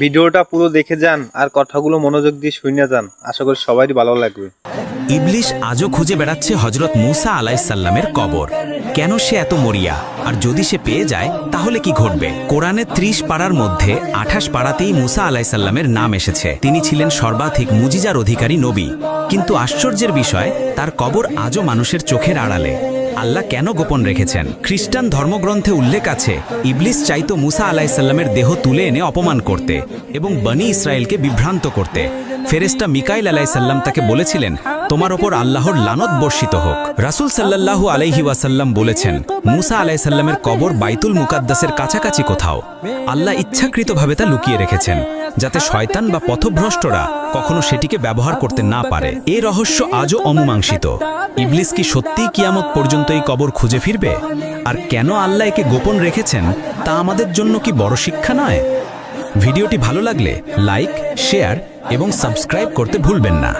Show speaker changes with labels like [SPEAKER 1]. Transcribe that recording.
[SPEAKER 1] ভিডিওটা পুরো দেখে যান আর কথাগুলো মনোযোগ দিয়ে শুনে যান, আশা করি সবারই ভালো লাগবে।
[SPEAKER 2] ইবলিশ আজও খুঁজে বেড়াচ্ছে হজরত মুসা আলাইসাল্লামের কবর। কেন সে এত মরিয়া, আর যদি সে পেয়ে যায় তাহলে কি ঘটবে? কোরআনে 30 পাড়ার মধ্যে 28 পাড়াতেই মুসা আলাইসাল্লামের নাম এসেছে। তিনি ছিলেন সর্বাধিক মুজিজার অধিকারী নবী, কিন্তু আশ্চর্যের বিষয় তার কবর আজও মানুষের চোখের আড়ালে। আল্লাহ কেন গোপন রেখেছেন? খ্রিস্টান ধর্মগ্রন্থে উল্লেখ আছে, ইবলিস চাইতো মুসা আলাইসাল্লামের দেহ তুলে এনে অপমান করতে এবং বনি ইসরায়েলকে বিভ্রান্ত করতে। ফেরেশতা মিকাইল আলাইসাল্লাম তাকে বলেছিলেন, তোমার ওপর আল্লাহর লানত বর্ষিত হোক। রাসূল সাল্লাল্লাহু আলাইহি ওয়াসাল্লাম বলেছেন, মুসা আলাইসাল্লামের কবর বাইতুল মুকাদ্দাসের কাছাকাছি কোথাও। আল্লাহ ইচ্ছাকৃতভাবে তা লুকিয়ে রেখেছেন, যাতে শয়তান বা পথভ্রষ্টরা কখনো সেটিকে ব্যবহার করতে না পারে। এই রহস্য আজও অমীমাংসিত। ইবলিস কি সত্যিই কিয়ামত পর্যন্ত এই কবর খুঁজে ফিরবে? আর কেন আল্লাহ একে গোপন রেখেছেন তা আমাদের জন্য কি বড় শিক্ষা নয়? ভিডিওটি ভালো লাগলে লাইক, শেয়ার এবং সাবস্ক্রাইব করতে ভুলবেন না।